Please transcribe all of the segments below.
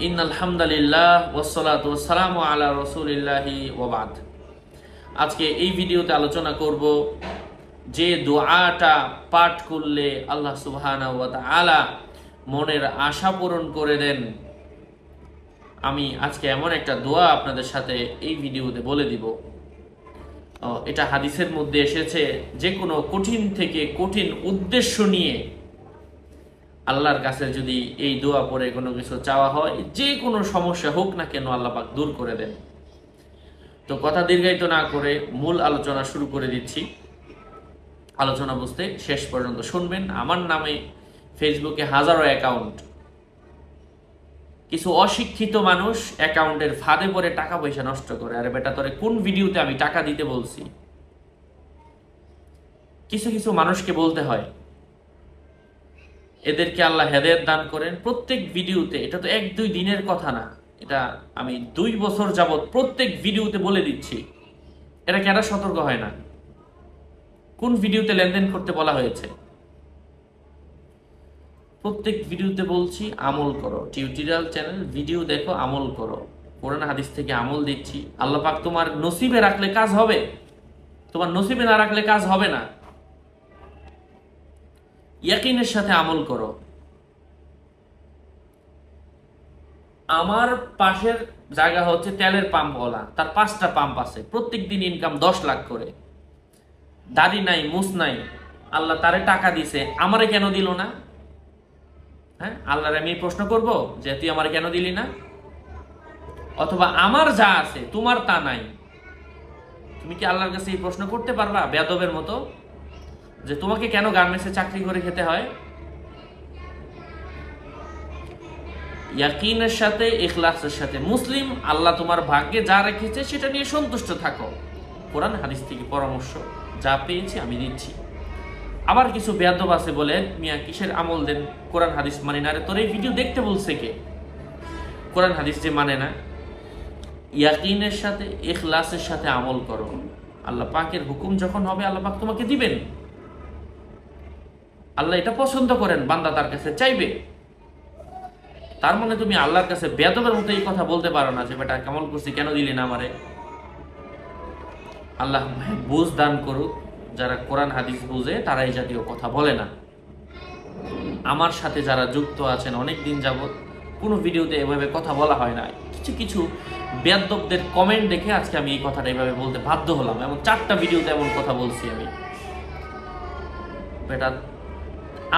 ইন্নাল হামদুলিল্লাহ ওয়াসসালাতু ওয়াসসালামু আলা রাসূলিল্লাহি ওয়া বাদ। আজকে এই ভিডিওতে আলোচনা করব যে দোয়াটা পাঠ করলে আল্লাহ সুবহানাহু ওয়া তাআলা মনের আশা পূরণ করে দেন। আমি আজকে এমন একটা দোয়া আপনাদের সাথে এই ভিডিওতে বলে দিব। এটা হাদিসের মধ্যে এসেছে, যে কোনো কঠিন থেকে কঠিন উদ্দেশ্য নিয়ে আল্লাহর কাছে যদি এই দোয়া পড়ে কোনো কিছু চাওয়া হয়, যে কোনো সমস্যা হোক না কেন আল্লাহ পাক দূর করে দেন। তো কথা দীর্ঘায়িত না করে মূল আলোচনা শুরু করে দিচ্ছি। আলোচনা বুঝতে শেষ পর্যন্ত শুনবেন। আমার নামে ফেসবুকে হাজারো অ্যাকাউন্ট, কিছু অশিক্ষিত মানুষ অ্যাকাউন্টের ফাঁদে পড়ে টাকা পয়সা নষ্ট করে। আরে বেটা, তোরে কোন ভিডিওতে আমি টাকা দিতে বলছি? কিছু কিছু মানুষকে বলতে হয়, এদেরকে আল্লাহ হেদায়েত দান করেন। প্রত্যেক ভিডিওতে, এটা তো 1-2 দিনের কথা না, এটা আমি 2 বছর যাবত প্রত্যেক ভিডিওতে বলে দিচ্ছি। এটা কেন সতর্ক হয় না? কোন ভিডিওতে লেনদেন করতে বলা হয়েছে? প্রত্যেক ভিডিওতে বলছি আমল করো, টিউটোরিয়াল চ্যানেল ভিডিও দেখো, আমল করো। কোরআন হাদিস থেকে আমল দিচ্ছি। আল্লাহ পাক তোমার নসিবে রাখলে কাজ হবে, তোমার নসিবে না রাখলে কাজ হবে না। ইয়াকিনের সাথে আমল করো। আমার পাশের জায়গা হচ্ছে তেলের পাম্পওয়ালা, তার 5টা পাম্প আছে, প্রত্যেক দিন ইনকাম 10 লাখ করে। দাড়ি নাই, মুছ নাই, আল্লাহ তারে টাকা দিছে, আমারে কেন দিল না? হ্যাঁ, আল্লাহর আমি প্রশ্ন করব যে তুই আমারে কেন দিলি না? অথবা আমার যা আছে তোমার তা নাই, তুমি কি আল্লাহর কাছে এই প্রশ্ন করতে পারবা বেয়াদবের মতো, যে তোমাকে কেন গার্মেন্টসে চাকরি করে খেতে হয়? ইয়াকিনের সাথে, ইখলাসের সাথে। মুসলিম, আল্লাহ তোমার ভাগ্যে যা রেখেছে সেটা নিয়ে সন্তুষ্ট থাকো। কোরআন হাদিস থেকে পরামর্শ, যা পেয়েছি আমি দিচ্ছি। আবার কিছু বেয়াদব আছে বলে, মিয়া কিসের আমল দেন, কোরআন হাদিস মানে না। রে তোর এই ভিডিও দেখতে বলছে কে? কোরআন হাদিস যে মানে না। ইয়াকিনের সাথে, ইখলাসের সাথে আমল করো। আল্লাহ পাকের হুকুম যখন হবে আল্লাহ পাক তোমাকে দিবেন। আল্লাহ এটা পছন্দ করেন, বান্দা তার কাছে চাইবে। তার মানে তুমি আল্লাহর কাছে বেয়াদবের মতো এই কথা বলতে পারো না যে বেটা কেমন করছি, কেন দিলি না আমারে। আল্লাহ বুঝ দান করুক, যারা কোরআন হাদিস বুঝে তারা এই জাতীয় কথা বলে না। আমার সাথে যারা যুক্ত আছেন অনেক দিন যাবত, কোনো ভিডিওতে এভাবে কথা বলা হয় না। কিছু কিছু বেয়াদবদের কমেন্ট দেখে আজকে আমি এই কথাটা এইভাবে বলতে বাধ্য হলাম। এমন 4টা ভিডিওতে এমন কথা বলছি আমি। বেটা,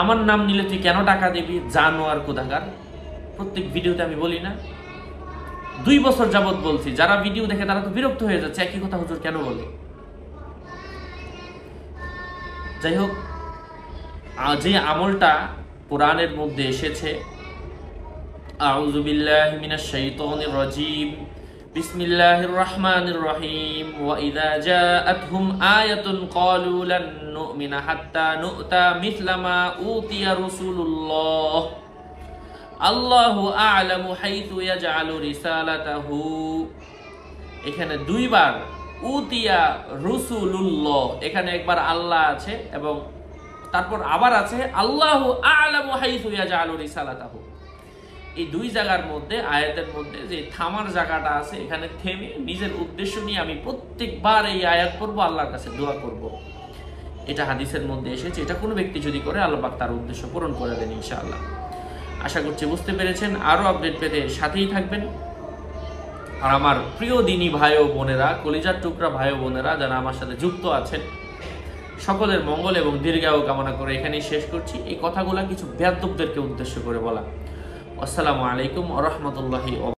আমার নাম নিলে তুই কেন টাকা দিবি? জানোয়ার কোথাকার। প্রত্যেক ভিডিওতে আমি বলি না? 2 বছর যাবত বলছি। যারা ভিডিও দেখে তারা তো বিরক্ত হয়ে যাচ্ছে, একই কথা হুজুর কেন বলে। যাই হোক, যে আমলটা কোরআনের মধ্যে এসেছে, আউযু বিল্লাহি মিনাশ শাইতানির রাজীম, বিসমিল্লাহির রহমানির রহিম, ওয়া ইযা জাআতহুম আয়াতুন ক্বালু লান নু'মিনা হাত্তা নু'তা মিছলা মা উতিয়া রাসূলুল্লাহ আল্লাহু আ'লামু হাইথু ইয়াজআলু রিসালাতাহু। এখানে 2 বার উতিয়া রাসূলুল্লাহ, এখানে একবার আল্লাহ আছে এবং তারপর আবার আছে আল্লাহু আ'লামু হাইথু ইয়াজআলু রিসালাতাহু। এই 2 জায়গার মধ্যে, আয়াতের মধ্যে যে থামার জায়গাটা আছে, এখানে থেমে নিজের উদ্দেশ্য নিয়ে আমি প্রত্যেকবার এই আয়াত পড়বো, আল্লাহর কাছে দোয়া করব। এটা হাদিসের মধ্যে এসেছে। এটা কোনো ব্যক্তি যদি করে আল্লাহ পাক তার উদ্দেশ্য পূরণ করে দেন ইনশাআল্লাহ। আশা করছি বুঝতে পেরেছেন। আরো আপডেট পেতে সাথেই থাকবেন। আর আমার প্রিয় দিনী ভাই ও বোনেরা, কলিজার টুকরা ভাই ও বোনেরা যারা আমার সাথে যুক্ত আছেন, সকলের মঙ্গল এবং দীর্ঘায়ু কামনা করে এখানেই শেষ করছি। এই কথাগুলো কিছু বেয়াদবদেরকে উদ্দেশ্য করে বলা। আসসালামু আলাইকুম ওয়া রাহমাতুল্লাহি।